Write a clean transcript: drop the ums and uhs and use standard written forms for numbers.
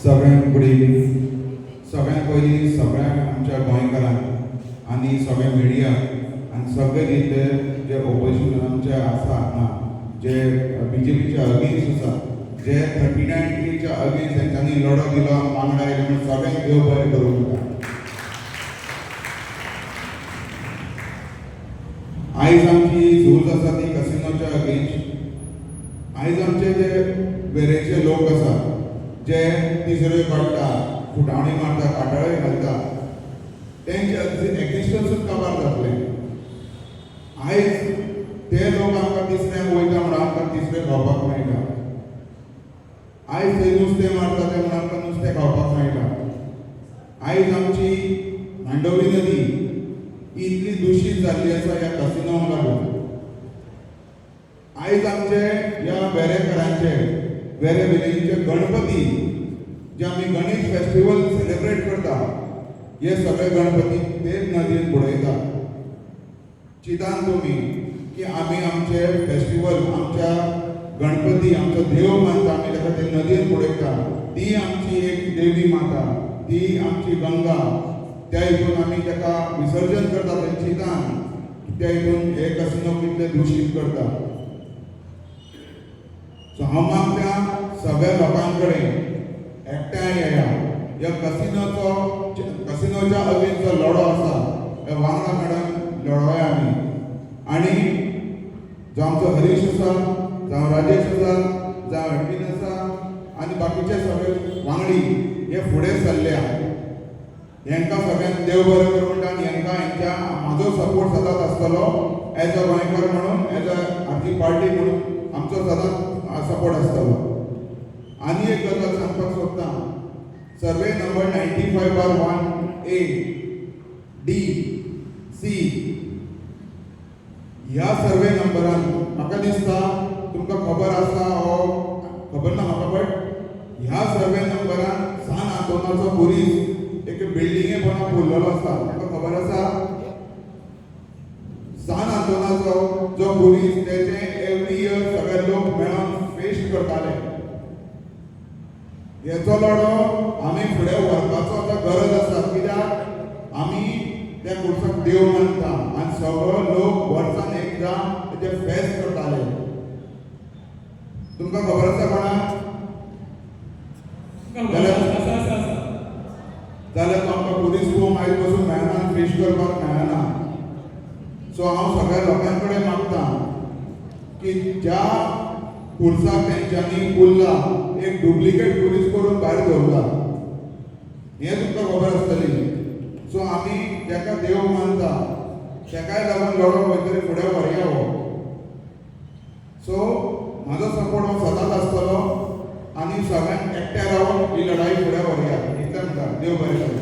सगळ्यांक good evening. सगळ्यांत पयलीं सगळ्यांक आमच्या गोंयकारांक आनी सगळे मिडिया आनी सगळे जितले जे ओपोजिशन आमचे आसा हांगा जे BJPच्या अगेन्स्ट आसा जे 39A अगेन्स्ट तेंच्यांनी लढो दिलो वांगडा आयले म्हण सगळ्यांक देव बरें करूं म्हणटा. आयज आमची झूज आसा ती कसिनोच्या अगेन्स्ट. आयज आमचे जे वेरेचे लोक आसा जे तिसऱ्यो काडटा, फुटावणी मारता, काटाळे घालता, तेंचे एग्जिस्टन्सूच काबार जातले. आयज ते लोक आमकां तिसऱ्यांक वयता म्हणून आमकां तिसरें खावपाक मेळटा. आयज ते नुस्तें मारता ते म्हणून आमकां नुस्तें खावपाक मेळटा. आयज आमची मांडोवी नदी इतली दुशीत जाल्ली आसा ह्या कसिनोक लागून. आयज आमचे ह्या वेरेकारांचे वेरे विलेजीचे गणपती जे आमी गणेश फेस्टिवल सेलिब्रेट करता, हे सगळे गणपती तेच नदयेन बुडयता. चिंतान तुमी की आमी आमचे फेस्टिवल, आमच्या गणपती, आमचो देव मानता, आमी ताका ते नदयेन बुडयता. ती आमची एक देवी माता, ती आमची गंगा. त्या हितून आमी ताका विसर्जन करता तें चिंतान त्या हितून हे कसिनो कितले दुशीत करता. सो हांव मागता सगळ्या लोकां कडेन एकठांय येया. ह्या कसिनोच्या अगेन्स्ट जो लढो आसा हे वांगडा मेळून लढोया आमी. आनी जो आमचो हरीश आसा, जावं राजेश आसा, जावं एडवीन आसा आनी बाकीचे सगळे वांगडी हे फुडें सरल्या. हेंकां सगळ्यांक देव बरें करूं म्हणटा आनी हेंच्या म्हाजो सपोर्ट सदांच आसतलो. एज अ गोंयकार म्हणून, एज अ आमची पार्टी म्हणून आमचो सदांच सपोर्ट आसतलो. आनी एक गजाल सांगपाक सोदता. Survey number 95/1A D C ह्या सर्वे नंबरान म्हाका दिसता तुमकां खबर आसा हो खबर ना म्हाका, बट ह्या सर्वे नंबरान सान आंदोलनाचो पुलीस एक बिल्डिंगे पोंदा पुरलेलो आसा. तुमकां खबर आसा सान आंदोलनाचो जो पुलीस तेचे एवरी इयर सगळे लोक मेळोन फेस्ट करताले. हेचो लढो आमी फुडें व्हरपाचो आतां गरज आसा. कित्याक आमी त्या पुरसाक देव मानता आनी सगळो लोक वर्सान एकदां तेजे फेस्त करताले. तुमकां खबर आसा कोणाक? जाल्यार आमकां पुलीस पळोवंक आयज पासून मेळना आनी फेस्ट करपाक मेळना. सो हांव सगळ्या लोकां कडेन मागता की ज्या पुरसाक तेंच्यांनी पुल्ला एक डुप्लिकेट पुलीस करून भायर दवरला, हें तुमकां खबर आसतली. सो आमी जेका देव मानता तेकाय लागून लढो खंय तरी फुडें व्हरया हो. सो म्हाजो सपोर्ट हो सदांच आसतलो आनी सगळ्यांक एकठांय रावन ही लढाई फुडें व्हरया. इतलें म्हणटा. देव बरें करूं.